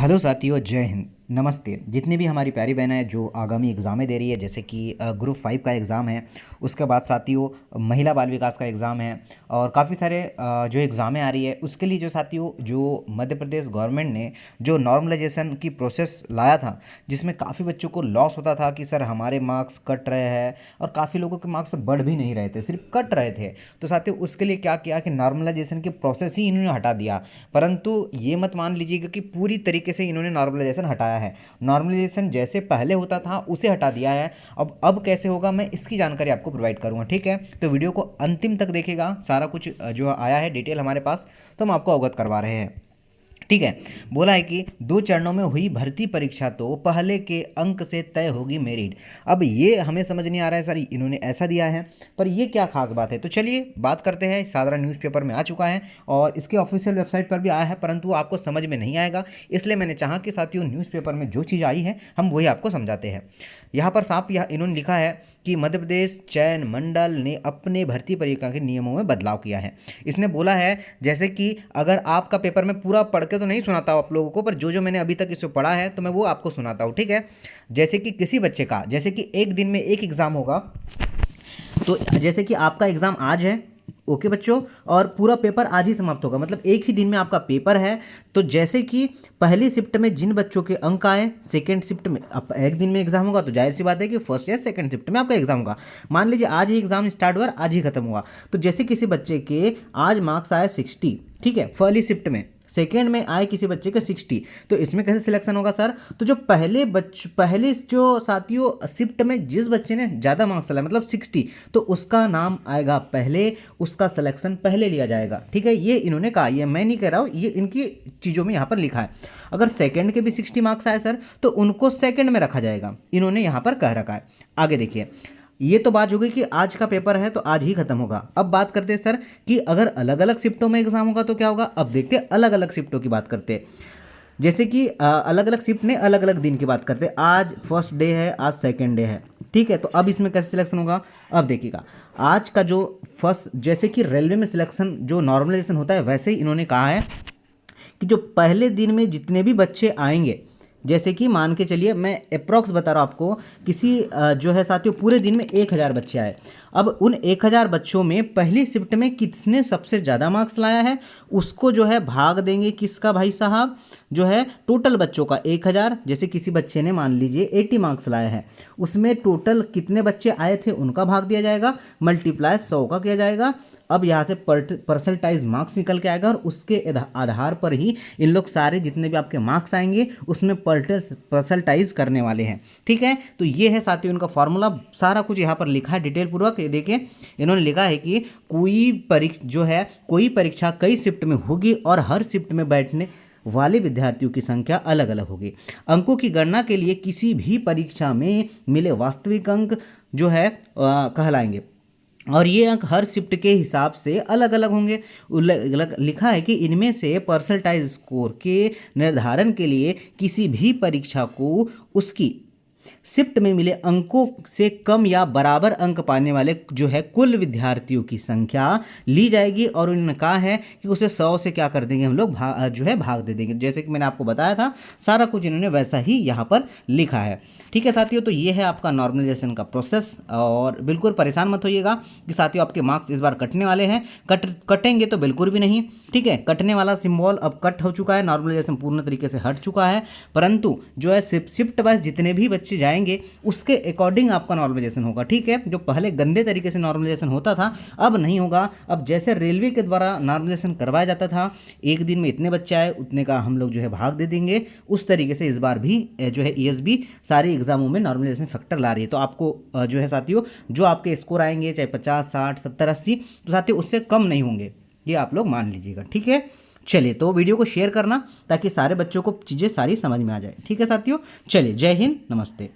Hello साथियों, जय हिंद, नमस्ते। जितनी भी हमारी प्यारी बहनें हैं जो आगामी एग्ज़ामें दे रही है, जैसे कि ग्रुप 5 का एग्ज़ाम है, उसके बाद साथियों महिला बाल विकास का एग्ज़ाम है और काफ़ी सारे जो एग्ज़ामें आ रही है, उसके लिए जो साथियों जो मध्य प्रदेश गवर्नमेंट ने जो नॉर्मलाइजेशन की प्रोसेस लाया था, जिसमें काफ़ी बच्चों को लॉस होता था कि सर हमारे मार्क्स कट रहे हैं और काफ़ी लोगों के मार्क्स बढ़ भी नहीं रहे थे, सिर्फ कट रहे थे। तो साथियों उसके लिए क्या किया कि नॉर्मलाइजेशन की प्रोसेस ही इन्होंने हटा दिया। परंतु ये मत मान लीजिएगा कि पूरी तरीके से इन्होंने नॉर्मलाइजेशन हटाया है। नॉर्मलाइजेशन जैसे पहले होता था उसे हटा दिया है। अब कैसे होगा मैं इसकी जानकारी आपको प्रोवाइड करूंगा, ठीक है। तो वीडियो को अंतिम तक देखेगा, सारा कुछ जो आया है डिटेल हमारे पास, तो हम आपको अवगत करवा रहे हैं, ठीक है। बोला है कि 2 चरणों में हुई भर्ती परीक्षा तो पहले के अंक से तय होगी मेरिट। अब ये हमें समझ नहीं आ रहा है सर, इन्होंने ऐसा दिया है, पर ये क्या खास बात है। तो चलिए बात करते हैं। साधारण न्यूज़पेपर में आ चुका है और इसके ऑफिशियल वेबसाइट पर भी आया है, परंतु वो आपको समझ में नहीं आएगा, इसलिए मैंने चाहा कि साथियों न्यूज़पेपर में जो चीज़ आई है हम वही आपको समझाते हैं। यहाँ पर साफ इन्होंने लिखा है कि मध्य प्रदेश चयन मंडल ने अपने भर्ती परीक्षा के नियमों में बदलाव किया है। इसने बोला है, जैसे कि अगर आपका पेपर में पूरा पढ़ के तो नहीं सुनाता हूँ आप लोगों को, पर जो जो मैंने अभी तक इसको पढ़ा है तो मैं वो आपको सुनाता हूँ, ठीक है। जैसे कि किसी बच्चे का, जैसे कि एक दिन में एक एग्ज़ाम होगा, तो जैसे कि आपका एग्ज़ाम आज है, ओके बच्चों, और पूरा पेपर आज ही समाप्त होगा, मतलब एक ही दिन में आपका पेपर है। तो जैसे कि पहली शिफ्ट में जिन बच्चों के अंक आए, सेकंड शिफ्ट में अब एक दिन में एग्जाम होगा, तो जाहिर सी बात है कि फर्स्ट या सेकंड शिफ्ट में आपका एग्जाम होगा। मान लीजिए आज ही एग्जाम स्टार्ट हुआ, आज ही खत्म हुआ, तो जैसे किसी बच्चे के आज मार्क्स आए 60, ठीक है, पहली शिफ्ट में, सेकेंड में आए किसी बच्चे का 60, तो इसमें कैसे सिलेक्शन होगा सर। तो जो पहले जो साथियों शिफ्ट में जिस बच्चे ने ज़्यादा मार्क्स लाए, मतलब 60, तो उसका नाम आएगा पहले, उसका सिलेक्शन पहले लिया जाएगा, ठीक है। ये इन्होंने कहा, ये मैं नहीं कह रहा हूँ, ये इनकी चीज़ों में यहाँ पर लिखा है। अगर सेकेंड के भी 60 मार्क्स आए सर, तो उनको सेकेंड में रखा जाएगा, इन्होंने यहाँ पर कह रखा है। आगे देखिए, ये तो बात हो गई कि आज का पेपर है तो आज ही खत्म होगा। अब बात करते हैं सर कि अगर अलग अलग शिफ्टों में एग्जाम होगा तो क्या होगा। अब देखते हैं अलग अलग शिफ्टों की बात करते हैं। जैसे कि अलग अलग शिफ्ट ने अलग अलग दिन की बात करते हैं। आज फर्स्ट डे है, आज सेकेंड डे है, ठीक है। तो अब इसमें कैसे सिलेक्शन होगा, अब देखिएगा। आज का जो फर्स्ट, जैसे कि रेलवे में सिलेक्शन जो नॉर्मलाइजेशन होता है, वैसे ही इन्होंने कहा है कि जो पहले दिन में जितने भी बच्चे आएंगे, जैसे कि मान के चलिए, मैं अप्रॉक्स बता रहा हूँ आपको, किसी जो है साथियों पूरे दिन में 1000 बच्चे आए। अब उन 1000 बच्चों में पहली शिफ्ट में किसने सबसे ज़्यादा मार्क्स लाया है, उसको जो है भाग देंगे किसका भाई साहब, जो है टोटल बच्चों का 1000। जैसे किसी बच्चे ने मान लीजिए 80 मार्क्स लाए हैं, उसमें टोटल कितने बच्चे आए थे उनका भाग दिया जाएगा, मल्टीप्लाई 100 का किया जाएगा। अब यहाँ से परसेंटाइज मार्क्स निकल के आएगा और उसके आधार पर ही इन लोग सारे जितने भी आपके मार्क्स आएंगे उसमें परसेंटाइज करने वाले हैं, ठीक है। तो ये है साथियों उनका फॉर्मूला, सारा कुछ यहाँ पर लिखा है डिटेल पूर्वक। ये देखिए, इन्होंने लिखा है कि कोई परीक्षा कई शिफ्ट में होगी और हर शिफ्ट में बैठने वाले विद्यार्थियों की संख्या अलग अलग होगी। अंकों की गणना के लिए किसी भी परीक्षा में मिले वास्तविक अंक जो है कहलाएंगे और ये अंक हर शिफ्ट के हिसाब से अलग अलग होंगे। लिखा है कि इनमें से परसेंटाइज स्कोर के निर्धारण के लिए किसी भी परीक्षा को उसकी शिफ्ट में मिले अंकों से कम या बराबर अंक पाने वाले जो है कुल विद्यार्थियों की संख्या ली जाएगी और उन्होंने कहा है कि उसे 100 से क्या कर देंगे हम लोग, जो है भाग दे देंगे। जैसे कि मैंने आपको बताया था, सारा कुछ इन्होंने वैसा ही यहाँ पर लिखा है, ठीक है साथियों। तो ये है आपका नॉर्मलाइजेशन का प्रोसेस और बिल्कुल परेशान मत होइएगा कि साथियों आपके मार्क्स इस बार कटने वाले हैं। कटेंगे तो बिल्कुल भी नहीं, ठीक है। कटने वाला सिंबल अब कट हो चुका है, नॉर्मलाइजेशन पूर्ण तरीके से हट चुका है, परंतु जो है शिफ्ट वाइज जितने भी बच्चे जाएंगे उसके अकॉर्डिंग आपका नॉर्मलाइजेशन होगा, ठीक है। जो पहले गंदे तरीके से नॉर्मलाइजेशन होता था अब नहीं होगा। अब जैसे रेलवे के द्वारा नॉर्मलाइजेशन करवाया जाता था, एक दिन में इतने बच्चे आए उतने का हम लोग जो है भाग दे देंगे, उस तरीके से इस बार भी जो है ईएसबी सारे एग्जामों में नॉर्मलाइजेशन फैक्टर ला रही है। तो आपको जो है साथियों जो आपके स्कोर आएंगे चाहे 50, 60, 70, 80, तो साथियों उससे कम नहीं होंगे, ये आप लोग मान लीजिएगा, ठीक है। चलिए, तो वीडियो को शेयर करना ताकि सारे बच्चों को चीज़ें सारी समझ में आ जाए, ठीक है साथियों। चलिए, जय हिंद, नमस्ते।